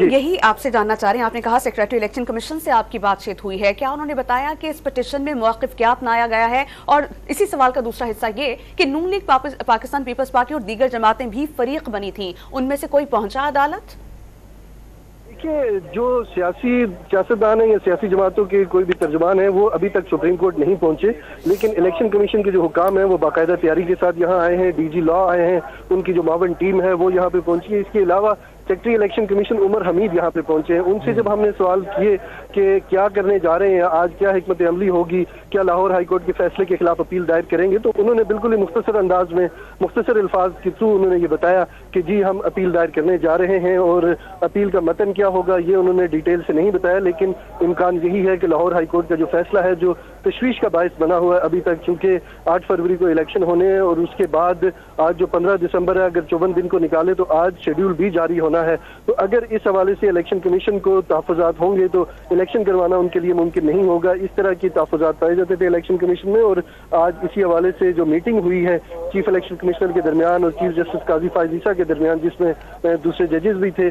यही आपसे जानना चाह रहे हैं, आपने कहा सेक्रेटरी इलेक्शन कमीशन से आपकी बातचीत हुई है, क्या उन्होंने बताया कि इस पिटीशन में मौक़िफ़ क्या अपनाया गया है? और इसी सवाल का दूसरा हिस्सा ये कि नून लीग पाकिस्तान पीपल्स पार्टी और दीगर जमातें भी फरीक बनी थी, उनमें से कोई पहुंचा अदालत? देखिए, जो सियासतदान है या सियासी जमातों के कोई भी तर्जुमान है वो अभी तक सुप्रीम कोर्ट नहीं पहुंचे, लेकिन इलेक्शन कमीशन के जो हुकाम है वो बाकायदा तैयारी के साथ यहाँ आए हैं। डीजी लॉ आए हैं, उनकी जो मावन टीम है वो यहाँ पे पहुंची है। इसके अलावा secretary election commission Umar Hamid यहाँ पे पहुंचे हैं। उनसे जब हमने सवाल किए कि क्या करने जा रहे हैं, आज क्या हिकमत अमली होगी, क्या लाहौर हाईकोर्ट के फैसले के खिलाफ अपील दायर करेंगे, तो उन्होंने बिल्कुल ही मुख्तसर अंदाज में मुख्तसर अल्फाज के थ्रू उन्होंने ये बताया कि जी हम अपील दायर करने जा रहे हैं, और अपील का मतन क्या होगा ये उन्होंने डिटेल से नहीं बताया, लेकिन इम्कान यही है कि लाहौर हाईकोर्ट का जो फैसला है जो तशवीश का बायस बना हुआ है अभी तक, क्योंकि 8 फरवरी को इलेक्शन होने हैं और उसके बाद आज जो 15 दिसंबर है, अगर 54 दिन को निकाले तो आज शेड्यूल भी जारी होना है। तो अगर इस हवाले से इलेक्शन कमीशन को तहफ़्फ़ुज़ात होंगे तो इलेक्शन करवाना उनके लिए मुमकिन नहीं होगा। इस तरह की तहफ़्फ़ुज़ात पाए जाते थे इलेक्शन कमीशन में, और आज इसी हवाले से जो मीटिंग हुई है चीफ इलेक्शन कमिश्नर के दरमियान और चीफ जस्टिस काजी फायज़ ईसा के दरमियान, जिसमें दूसरे जजेस भी थे,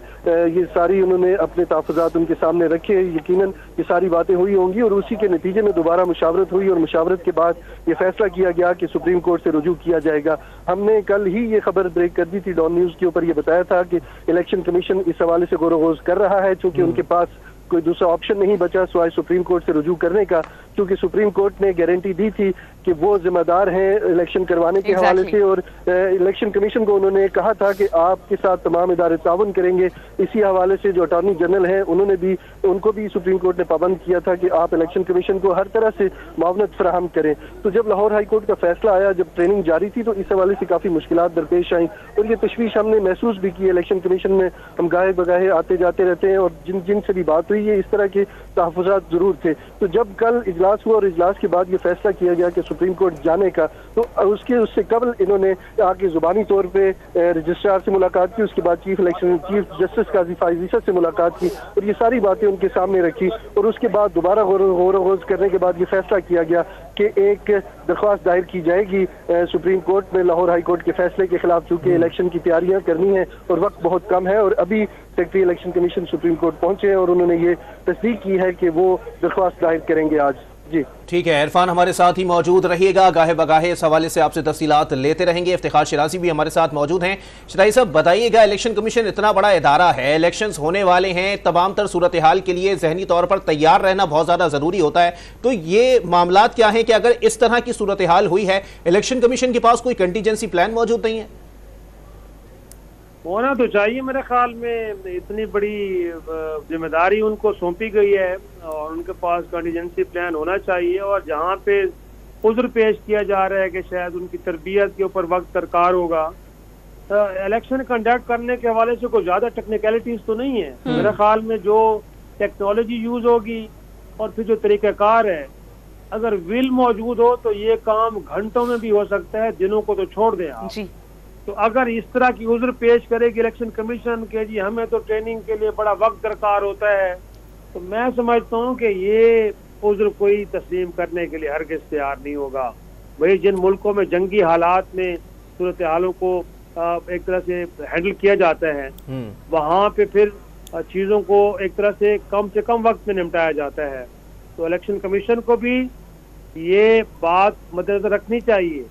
ये सारी उन्होंने अपने तहफ़्फ़ुज़ात उनके सामने रखे। यकीनन ये सारी बातें हुई होंगी और उसी के नतीजे में दोबारा मुशावरत हुई और मुशावरत के बाद ये फैसला किया गया कि सुप्रीम कोर्ट से रुजू किया जाएगा। हमने कल ही ये खबर ब्रेक कर दी थी, डॉन न्यूज़ के ऊपर ये बताया था कि इलेक्शन कमीशन इस हवाले से गौर-व-ग़ौज़ कर रहा है, चूंकि उनके पास कोई दूसरा ऑप्शन नहीं बचा सिवाय सुप्रीम कोर्ट से रुजू करने का, क्योंकि सुप्रीम कोर्ट ने गारंटी दी थी कि वो जिम्मेदार हैं इलेक्शन करवाने के हवाले से, और इलेक्शन कमीशन को उन्होंने कहा था कि आपके साथ तमाम इदारे ताउन करेंगे। इसी हवाले से जो अटॉर्नी जनरल हैं उनको भी सुप्रीम कोर्ट ने पाबंद किया था कि आप इलेक्शन कमीशन को हर तरह से मावनत फराहम करें। तो जब लाहौर हाई कोर्ट का फैसला आया, जब ट्रेनिंग जारी थी, तो इस हवाले से काफी मुश्किलात दरपेश आई और ये तशवीश हमने महसूस भी की। इलेक्शन कमीशन में हम गाहे बगाहे आते जाते रहते हैं और जिनसे भी बात हुई है इस तरह के तहफ़्फ़ुज़ात जरूर थे। तो जब कल इजलास हुआ और इजलास के बाद ये फैसला किया गया कि सुप्रीम कोर्ट जाने का, तो उससे कबल इन्होंने आके जुबानी तौर पे रजिस्ट्रार से मुलाकात की, उसके बाद चीफ जस्टिस काजी फायज़ ईसा से मुलाकात की और ये सारी बातें उनके सामने रखी, और उसके बाद दोबारा गौर-व-ग़ौज़ करने के बाद ये फैसला किया गया कि एक दरख्वास्त दायर की जाएगी सुप्रीम कोर्ट में लाहौर हाई कोर्ट के फैसले के खिलाफ, चूंकि इलेक्शन की तैयारियां करनी है और वक्त बहुत कम है। और अभी secretary election commission supreme court पहुंचे हैं और उन्होंने ये तस्दीक की है कि वो दरख्वास्त दायर करेंगे आज। जी ठीक है, इरफान हमारे साथ ही मौजूद रहिएगा, गाहे बगाहे इस हवाले से आपसे तफसीलात लेते रहेंगे। इफ्तिखार शिराजी भी हमारे साथ मौजूद हैं। शिराजी साहब बताइएगा, इलेक्शन कमीशन इतना बड़ा इदारा है, इलेक्शंस होने वाले हैं, तमाम तर सूरत हाल के लिए जहनी तौर पर तैयार रहना बहुत ज़्यादा ज़रूरी होता है, तो ये मामलात क्या हैं कि अगर इस तरह की सूरत हाल हुई है, इलेक्शन कमीशन के पास कोई कंटीजेंसी प्लान मौजूद नहीं है? होना तो चाहिए मेरे ख्याल में, इतनी बड़ी जिम्मेदारी उनको सौंपी गई है और उनके पास कंटीजेंसी प्लान होना चाहिए। और जहाँ पे उज़्र पेश किया जा रहा है कि शायद उनकी तरबियत के ऊपर वक्त दरकार होगा, इलेक्शन कंडक्ट करने के हवाले से कोई ज़्यादा टेक्निकलिटीज तो नहीं है मेरे ख्याल में। जो टेक्नोलॉजी यूज होगी और फिर जो तरीक़ाकार है, अगर विल मौजूद हो तो ये काम घंटों में भी हो सकता है, दिनों को तो छोड़ दें आप। तो अगर इस तरह की उज़्र पेश करेगी इलेक्शन कमीशन के जी हमें तो ट्रेनिंग के लिए बड़ा वक्त दरकार होता है, तो मैं समझता हूँ कि ये उज़्र कोई तस्लीम करने के लिए हरगिज़ तैयार नहीं होगा। वही जिन मुल्कों में जंगी हालात में सूरत हालों को एक तरह से हैंडल किया जाता है, वहाँ पे फिर चीज़ों को एक तरह से कम वक्त में निपटाया जाता है। तो इलेक्शन कमीशन को भी ये बात मद्देनजर रखनी चाहिए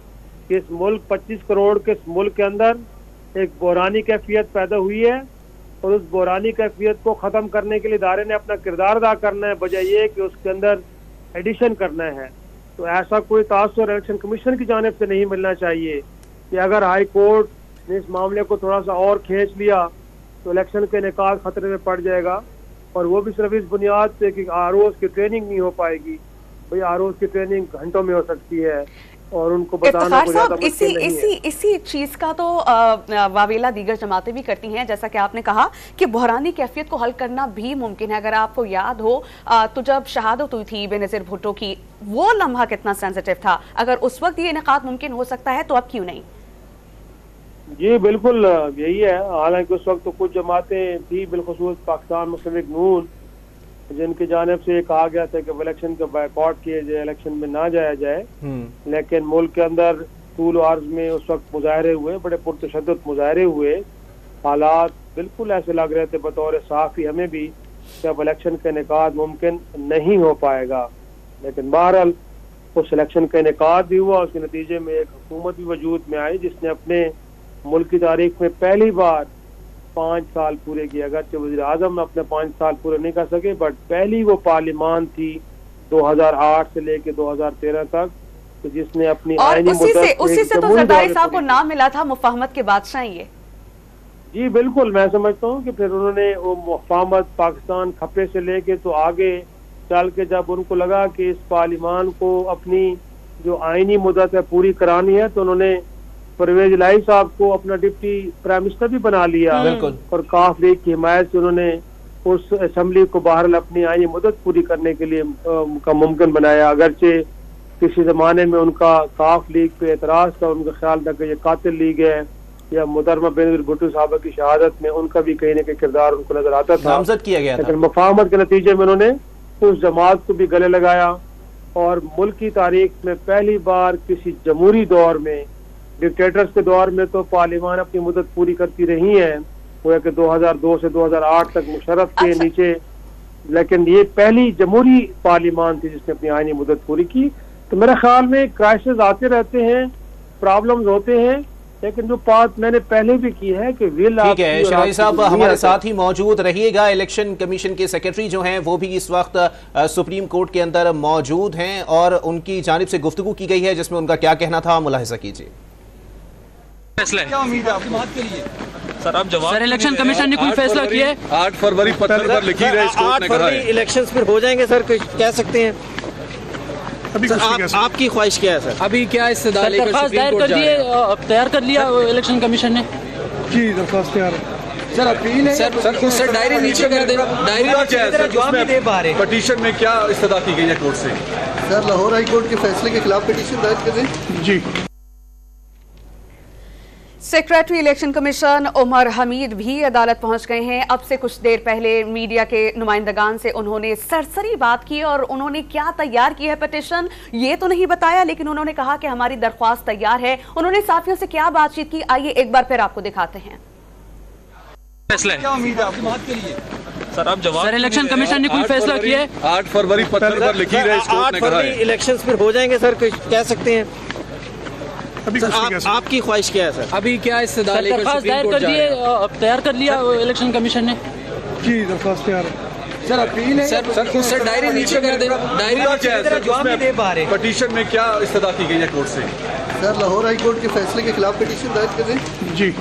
कि इस मुल्क 25 करोड़ के इस मुल्क के अंदर एक बहरानी कैफियत पैदा हुई है और उस बहरानी कैफियत को ख़त्म करने के लिए इदारे ने अपना किरदार अदा करना है, बजाय ये कि उसके अंदर एडिशन करना है। तो ऐसा कोई तासुर इलेक्शन कमीशन की जानिब से नहीं मिलना चाहिए कि अगर हाई कोर्ट ने इस मामले को थोड़ा सा और खींच लिया तो इलेक्शन का इनेकाद खतरे में पड़ जाएगा, और वो भी सिर्फ इस बुनियाद पे कि आरओज़ की ट्रेनिंग नहीं हो पाएगी। भाई आरओज़ की ट्रेनिंग घंटों में हो सकती है और उनको बताना इसी चीज का तो वावेला दीगर जमातें भी करती हैं। जैसा कि आपने कहा कि बहरानी कैफियत को हल करना भी मुमकिन है। अगर आपको याद हो तो जब शहादत हुई थी बेनज़ीर भुट्टो की, वो लम्हा कितना सेंसिटिव था। अगर उस वक्त ये इनेकाद मुमकिन हो सकता है तो अब क्यों नहीं? जी बिल्कुल यही है। हालांकि उस वक्त तो कुछ जमातें थी, बिलखुसूस पाकिस्तान मुस्लिम लीग नून, जिनकी जानिब से कहा गया था कि इलेक्शन का बायकॉट किए जाए, इलेक्शन में ना जाया जाए। लेकिन मुल्क के अंदर तूल अर्ज में उस वक्त मुजाहरे हुए, बड़े पुरतशद्दुद मुजाहरे हुए, हालात बिल्कुल ऐसे लग रहे थे बतौर साफ़ी हमें भी कि अब इलेक्शन का इनेकाद मुमकिन नहीं हो पाएगा, लेकिन बहरहाल उस इलेक्शन का इनेकाद भी हुआ। उसके नतीजे में एक हुकूमत भी वजूद में आई जिसने अपने मुल्क की तारीख में पहली बार 5 साल पूरे किए। अगरचे वज़ीर आज़म अपने 5 साल पूरे नहीं कर सके, बट पहली वो पार्लियामान थी 2008 से लेके 2013 तक तो जिसने अपनी और उसी से तो ज़रदारी साहब को नाम मिला था मुफाहमत के बादशाह। ये जी बिल्कुल, मैं समझता हूँ कि फिर उन्होंने वो मुफाहमत पाकिस्तान खप्पे से लेके तो आगे चल के जब उनको लगा कि इस पार्लियामान को अपनी जो आईनी मुद्दत है पूरी करानी है तो उन्होंने परवेज इलाही साहब को अपना डिप्टी प्राइम मिनिस्टर भी बना लिया और काफ लीग की हिमायत से उन्होंने उस असेंबली को बहरहाल अपनी आईनी मुद्दत पूरी करने के लिए का मुमकिन बनाया। अगरचे किसी जमाने में उनका काफ लीग पे एतराज था, उनका ख्याल था कि ये कातिल लीग है, या मुदरमा बेनजीर भुट्टो साहब की शहादत में उनका भी कहीं ना कहीं किरदार उनको नजर आता था, नामजद किया गया था। लेकिन मुफाहमत के नतीजे में उन्होंने उस जमात को भी गले लगाया और मुल्क की तारीख में पहली बार किसी जमहूरी दौर में, डिक्टेटर्स के दौर में तो पार्लियामान अपनी मुद्दत पूरी करती रही है, वो कि 2002 से 2008 तक मुशर्रफ के नीचे, लेकिन ये पहली जमहूरी पार्लियामान थी जिसने अपनी आईनी मुद्दत पूरी की। तो मेरे ख्याल में क्राइसिस आते रहते हैं, प्रॉब्लम्स होते हैं, लेकिन जो बात मैंने पहले भी की है कि विल ठीक है। शराई साहब हमारे साथ ही मौजूद रहिएगा। इलेक्शन कमीशन के सेक्रेटरी जो हैं वो भी इस वक्त सुप्रीम कोर्ट के अंदर मौजूद हैं और उनकी जानिब से गुफ्तगू की गई है जिसमें उनका क्या कहना था, मुलाहिजा कीजिए। क्या उम्मीद है आपकी बात के लिए? सर आप जवाब। सर इलेक्शन कमीशन ने कोई फैसला किया है? 8 फरवरी पत्र पर लिखी है, 8 फरवरी इलेक्शन फिर हो जाएंगे सर, कह सकते हैं? अभी आपकी ख्वाहिश क्या है सर? अभी क्या इस्तदा लेकर दायर कर दिए, तैयार कर लिया इलेक्शन कमीशन ने? जी दरख्वास्त तैयार है सर। अपील है सर डायरी नीचे कर दे, डायरी क्या है जवाब नहीं दे पा रहे। पिटीशन में क्या इस्तदा की गई है कोर्ट से? सर लाहौर हाई कोर्ट के फैसले के खिलाफ पिटीशन दायर कर दें। जी। Secretary election commission Umar Hamid भी अदालत पहुंच गए हैं। अब से कुछ देर पहले मीडिया के नुमाइंदगान से उन्होंने सरसरी बात की और उन्होंने क्या तैयार की है पिटीशन ये तो नहीं बताया, लेकिन उन्होंने कहा कि हमारी दरख्वास्त तैयार है। उन्होंने साथियों से क्या बातचीत की, आइए एक बार फिर आपको दिखाते हैं। क्या उम्मीद है आपकी बात के लिए? सर आप जवाब। सर इलेक्शन कमीशन ने कोई फैसला किया है? 8 फरवरी पत्र पर लिखी है, 8 फरवरी इलेक्शन फिर हो जाएंगे सर, कह सकते हैं? अभी आपकी ख्वाहिश क्या है सर? अभी क्या इस्तदा लेकर दायर कर दिए, तैयार कर लिया इलेक्शन कमीशन ने? जी दरख्वास्त तैयार है सर। अपील है सर डायरी नीचे कर दे, डायरी क्या है जवाब नहीं दे पा रहे। पिटीशन में क्या इस्तदा की गई है कोर्ट से? सर लाहौर हाई कोर्ट के फैसले के खिलाफ पिटीशन दायर कर दें। जी।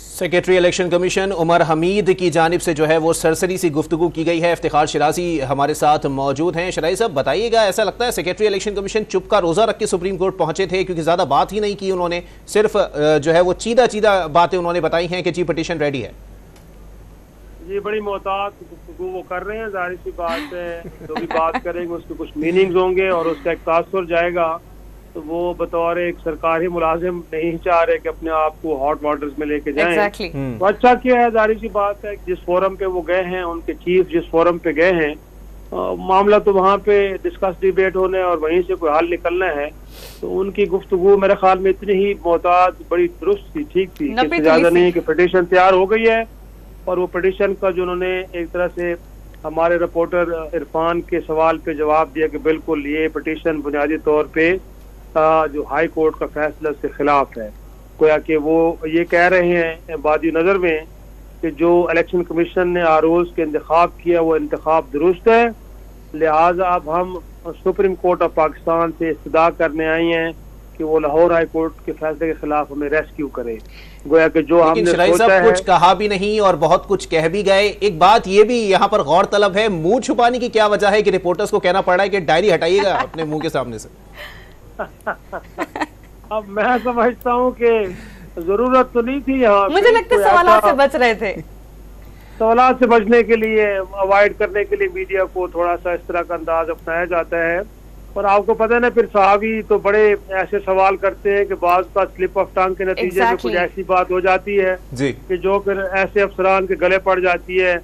Secretary election commission Umar Hamid की जानिब से जो है वो सरसरी सी गुफ्तगू की गई है। इफ्तिखार शिराजी हमारे साथ मौजूद हैं। शिराजी साहब बताइएगा, ऐसा लगता है सेक्रेटरी इलेक्शन कमीशन चुप का रोज़ा रख के सुप्रीम कोर्ट पहुंचे थे क्योंकि ज़्यादा बात ही नहीं की उन्होंने, सिर्फ जो है वो चीदा बातें उन्होंने बताई हैं कि जी पिटीशन रेडी है। जी बड़ी मोहतात गुफ्तगू वो कर रहे हैं, जाहिर सी बात है जो भी बात करेंगे उसके कुछ मीनिंग्स होंगे और उसका एक तासुर जाएगा, तो वो बतौर एक सरकारी मुलाजिम नहीं चाह रहे कि अपने आप को हॉट वाटर्स में लेके जाएं। Exactly. तो अच्छा किया है, जाहिर सी बात है जिस फोरम पे वो गए हैं, उनके चीफ जिस फोरम पे गए हैं, मामला तो वहाँ पे डिस्कस डिबेट होने और वहीं से कोई हल निकलना है, तो उनकी गुफ्तगू मेरे ख्याल में इतनी ही मोहतात बड़ी दुरुस्त थी, ठीक थी, इससे ज्यादा नहीं कि पिटीशन तैयार हो गई है और वो पिटीशन का जो उन्होंने एक तरह से हमारे रिपोर्टर इरफान के सवाल पे जवाब दिया कि बिल्कुल ये पिटीशन बुनियादी तौर पे जो हाई कोर्ट का फैसला उसके खिलाफ है। गोया कि वो ये कह रहे हैं बादी नज़र में कि जो इलेक्शन कमीशन ने आरोज के इंतखाब किया वो इंतखाब दुरुस्त है, लिहाजा अब हम सुप्रीम कोर्ट ऑफ पाकिस्तान से इस्तदा करने आई हैं कि वो लाहौर हाई कोर्ट के फैसले के खिलाफ हमें रेस्क्यू करे। गोया कि जो हमने सोचा है, कुछ कहा भी नहीं और बहुत कुछ कह भी गए। एक बात ये भी यहाँ पर गौर तलब है, मुंह छुपाने की क्या वजह है कि रिपोर्टर्स को कहना पड़ रहा है कि डायरी हटाइएगा अपने मुंह के सामने से? अब मैं समझता हूँ कि जरूरत तो नहीं थी यहाँ, मुझे लगता है सवालात से बच रहे थे। सवालात से बचने के लिए, अवॉइड करने के लिए मीडिया को थोड़ा सा इस तरह का अंदाज अपनाया जाता है। और आपको पता है ना, फिर साहबी तो बड़े ऐसे सवाल करते हैं कि बाज का स्लिप ऑफ टंग के नतीजे में कुछ ऐसी बात हो जाती है कि जो फिर ऐसे अफसरान के गले पड़ जाती है।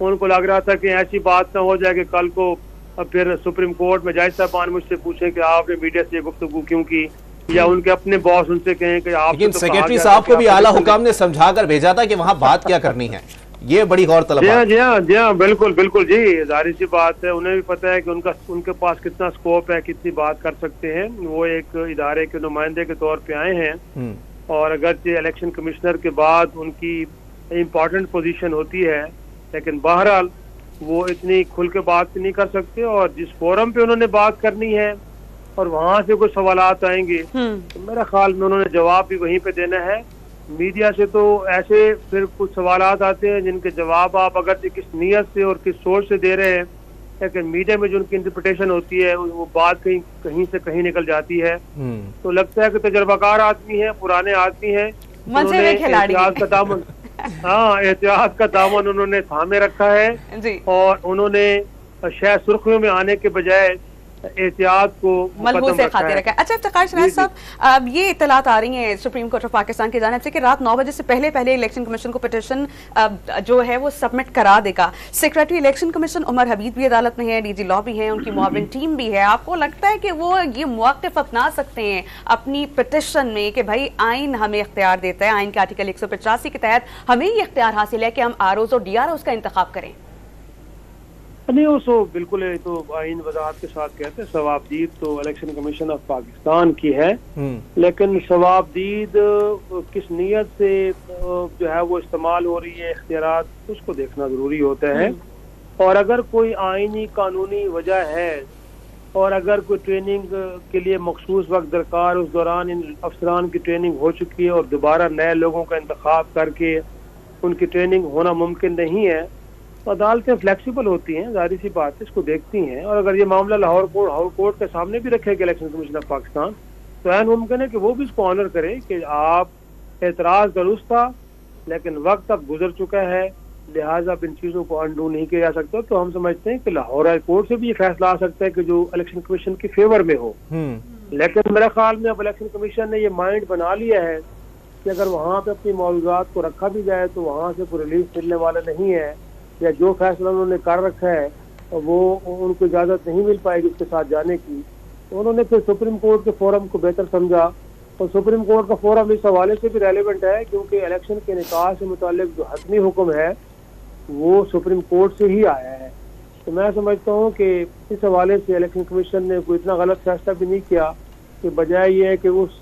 उनको लग रहा था कि ऐसी बात ना हो जाए कि कल को अब फिर सुप्रीम कोर्ट में जज साहबान मुझसे पूछे कि आपने मीडिया से गुफ्तगू क्यों की, या उनके अपने बॉस उनसे कहें कि आप। लेकिन सेक्रेटरी साहब को भी आला हुकाम ने समझाकर भेजा था कि वहां बात क्या करनी है, ये बड़ी गौरतलब है। जी हाँ बिल्कुल बिल्कुल जी, जाहिर सी बात है, उन्हें भी पता है कि उनके पास कितना स्कोप है, कितनी बात कर सकते हैं। वो एक इदारे के नुमाइंदे के तौर पे आए हैं और अगरचे इलेक्शन कमिश्नर के बाद उनकी इम्पोर्टेंट पोजीशन होती है, लेकिन बहरहाल वो इतनी खुल के बात नहीं कर सकते। और जिस फोरम पे उन्होंने बात करनी है और वहां से कुछ सवालात आएंगे तो मेरा ख्याल में उन्होंने जवाब भी वहीं पे देना है। मीडिया से तो ऐसे फिर कुछ सवालात आते हैं जिनके जवाब आप अगर किस नीयत से और किस सोच से दे रहे हैं, लेकिन मीडिया में जो उनकी इंटरप्रिटेशन होती है वो बात कहीं से कहीं निकल जाती है। तो लगता है कि तजर्बाकार आदमी है, पुराने आदमी है, एहतियात का दामन एहतियात का दामन उन्होंने थामे रखा है जी। और उन्होंने शायद सुर्खियों में आने के बजाय एहतियात को मलबूस से खाते रखा है। अच्छा इफ्तिखार शनाज साहब, अब ये इतलात आ रही हैं सुप्रीम कोर्ट ऑफ पाकिस्तान की जानिब से कि रात 9 बजे से पहले इलेक्शन कमीशन को पिटीशन जो है वो सबमिट करा देगा। सेक्रेटरी इलेक्शन कमीशन उमर हबीब भी अदालत में है, डीजी लॉ भी है, उनकी मुआविन टीम भी है। आपको लगता है कि वो ये मौक़िफ़ अपना सकते हैं अपनी पिटीशन में कि भाई आइन हमें इख्तियार देता है, आइन के आर्टिकल 185 के तहत हमें ये इख्तियार हासिल है कि हम आरओज़ और डीआरओज़ का इंतखाब करें? नहीं, वो बिल्कुल तो आइन वजाहत के साथ कहते हैं सवाबदीद तो इलेक्शन कमीशन ऑफ पाकिस्तान की है, लेकिन सवाबदीद किस नीयत से जो है वो इस्तेमाल हो रही है इख्तियारात, उसको देखना जरूरी होता है। और अगर कोई आइनी कानूनी वजह है और अगर कोई ट्रेनिंग के लिए मखसूस वक्त दरकार, उस दौरान इन अफसरान की ट्रेनिंग हो चुकी है और दोबारा नए लोगों का इंतखाब करके उनकी ट्रेनिंग होना मुमकिन नहीं है, तो अदालतें फ्लेक्सिबल होती हैं, जाहिर सी बात है, इसको देखती हैं। और अगर ये मामला लाहौर कोर्ट के सामने भी रखेगा इलेक्शन कमीशन ऑफ पाकिस्तान, तो ऐन मुमकिन है कि वो भी इसको ऑनर करे कि आप एतराज दुरुस्त था लेकिन वक्त अब गुजर चुका है, लिहाजा इन चीज़ों को अनडू नहीं किया जा सकता। तो हम समझते हैं कि लाहौर हाई कोर्ट से भी ये फैसला आ सकता है कि जो इलेक्शन कमीशन के फेवर में हो। लेकिन मेरे ख्याल में अब इलेक्शन कमीशन ने ये माइंड बना लिया है कि अगर वहाँ पे अपनी मौजूदात को रखा भी जाए तो वहाँ से कोई रिलीफ मिलने वाला नहीं है, या जो फैसला उन्होंने कर रखा है वो उनको इजाज़त नहीं मिल पाएगी उसके साथ जाने की। तो उन्होंने फिर सुप्रीम कोर्ट के फोरम को बेहतर समझा, और सुप्रीम कोर्ट का फोरम इस हवाले से भी रेलिवेंट है क्योंकि इलेक्शन के निकाह से मुतालिक जो हतमी हुक्म है वो सुप्रीम कोर्ट से ही आया है। तो मैं समझता हूँ कि इस हवाले से इलेक्शन कमीशन ने कोई इतना गलत फैसला भी नहीं किया कि बजाय ये है कि उस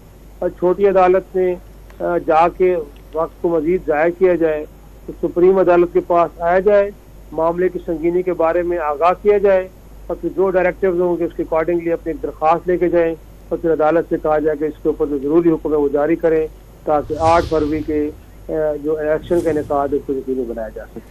छोटी अदालत में जाके वक्त को मजीद ज़ाया किया जाए, तो सुप्रीम अदालत के पास आया जाए, मामले की संगीनी के बारे में आगाह किया जाए और फिर जो डायरेक्टिव्स होंगे उसके अकॉर्डिंगली अपनी दरख्वास्त लेके जाएं और फिर अदालत से कहा जाए कि इसके ऊपर जो ज़रूरी हुक्म है वो जारी करें ताकि 8 फरवरी के जो इलेक्शन का इनेकाद है उसको यकीनी बनाया जा सके।